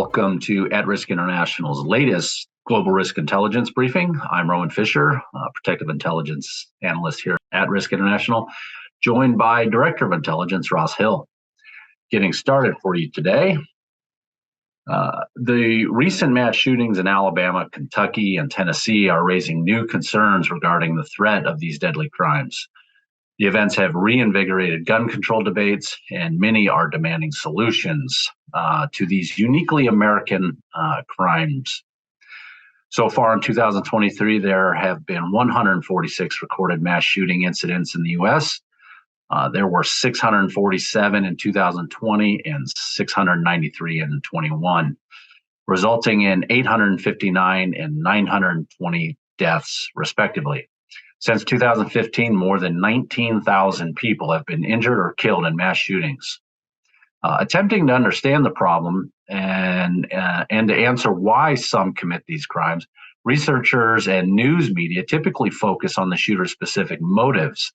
Welcome to At Risk International's latest Global Risk Intelligence Briefing. I'm Rowan Fisher, Protective Intelligence Analyst here at Risk International, joined by Director of Intelligence, Ross Hill. Getting started for you today, the recent mass shootings in Alabama, Kentucky, and Tennessee are raising new concerns regarding the threat of these deadly crimes. The events have reinvigorated gun control debates, and many are demanding solutions to these uniquely American crimes. So far in 2023, there have been 146 recorded mass shooting incidents in the U.S. There were 647 in 2020 and 693 in 21, resulting in 859 and 920 deaths, respectively. Since 2015, more than 19,000 people have been injured or killed in mass shootings. Attempting to understand the problem and to answer why some commit these crimes, researchers and news media typically focus on the shooter's specific motives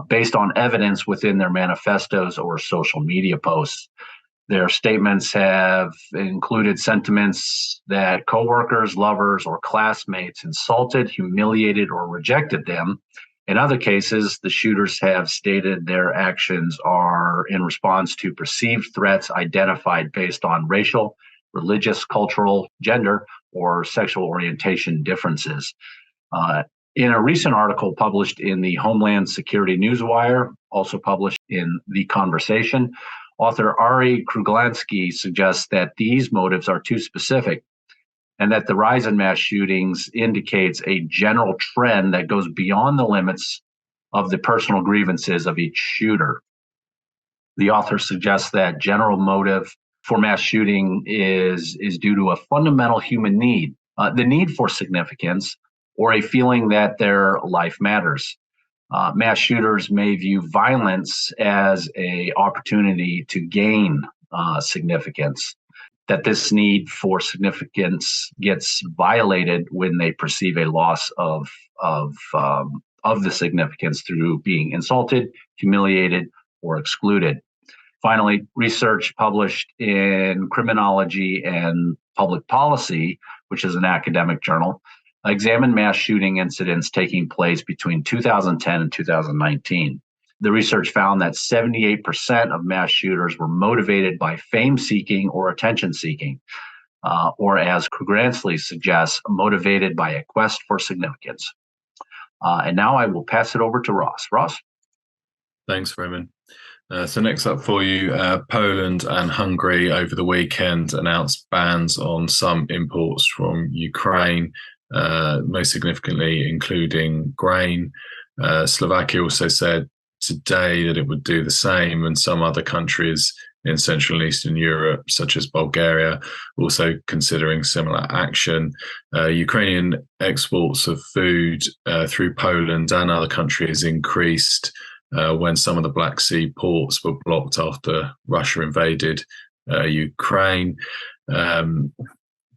based on evidence within their manifestos or social media posts. Their statements have included sentiments that coworkers, lovers, or classmates insulted, humiliated, or rejected them. In other cases, the shooters have stated their actions are in response to perceived threats identified based on racial, religious, cultural, gender, or sexual orientation differences. In a recent article published in the Homeland Security Newswire, also published in The Conversation, author Ari Kruglansky suggests that these motives are too specific and that the rise in mass shootings indicates a general trend that goes beyond the limits of the personal grievances of each shooter. The author suggests that general motive for mass shooting is due to a fundamental human need, the need for significance or a feeling that their life matters. Mass shooters may view violence as an opportunity to gain significance, that this need for significance gets violated when they perceive a loss of the significance through being insulted, humiliated, or excluded. Finally, research published in Criminology and Public Policy, which is an academic journal, examined mass shooting incidents taking place between 2010 and 2019. The research found that 78% of mass shooters were motivated by fame-seeking or attention-seeking, or as Kruglansky suggests, motivated by a quest for significance. And now I will pass it over to Ross. Ross? Thanks, Roman. So next up for you, Poland and Hungary over the weekend announced bans on some imports from Ukraine, most significantly including grain. Slovakia also said today that it would do the same, and some other countries in Central and Eastern Europe, such as Bulgaria, also considering similar action. Ukrainian exports of food through Poland and other countries increased when some of the Black Sea ports were blocked after Russia invaded Ukraine.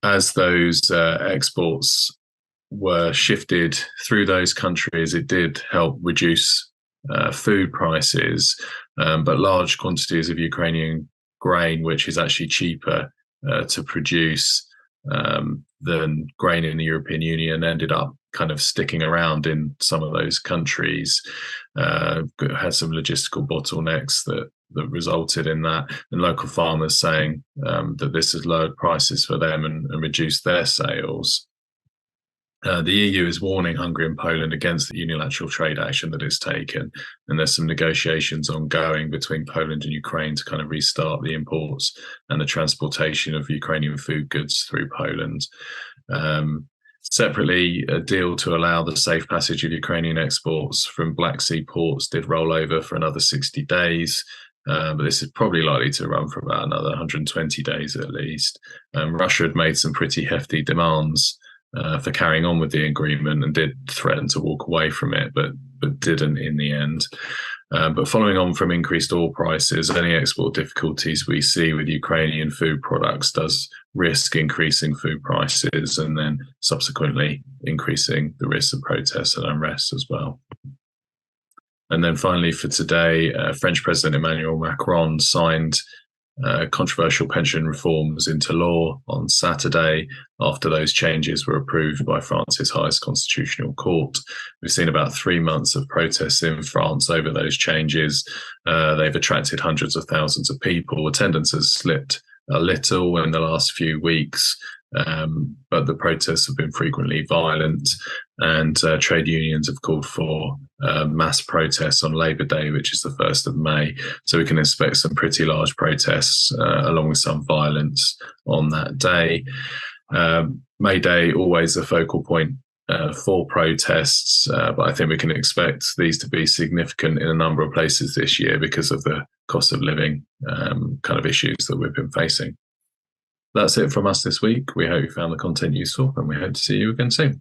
As those exports were shifted through those countries, it did help reduce food prices, but large quantities of Ukrainian grain, which is actually cheaper to produce than grain in the European Union, ended up kind of sticking around in some of those countries, had some logistical bottlenecks that resulted in that, and local farmers saying that this has lowered prices for them and reduced their sales. The EU is warning Hungary and Poland against the unilateral trade action that it's taken, and there's some negotiations ongoing between Poland and Ukraine to kind of restart the imports and the transportation of Ukrainian food goods through Poland. Separately, a deal to allow the safe passage of Ukrainian exports from Black Sea ports did roll over for another 60 days, but this is probably likely to run for about another 120 days at least. Russia had made some pretty hefty demands for carrying on with the agreement and did threaten to walk away from it, but didn't in the end. But following on from increased oil prices, any export difficulties we see with Ukrainian food products does risk increasing food prices and then subsequently increasing the risk of protests and unrest as well. And then finally for today, French President Emmanuel Macron signed controversial pension reforms into law on Saturday after those changes were approved by France's highest constitutional court. We've seen about 3 months of protests in France over those changes. They've attracted hundreds of thousands of people. Attendance has slipped a little in the last few weeks, but the protests have been frequently violent, and trade unions have called for mass protests on Labour Day, which is the 1st of May. So we can expect some pretty large protests along with some violence on that day. May Day, always a focal point for protests, but I think we can expect these to be significant in a number of places this year because of the cost of living kind of issues that we've been facing. That's it from us this week. We hope you found the content useful, and we hope to see you again soon.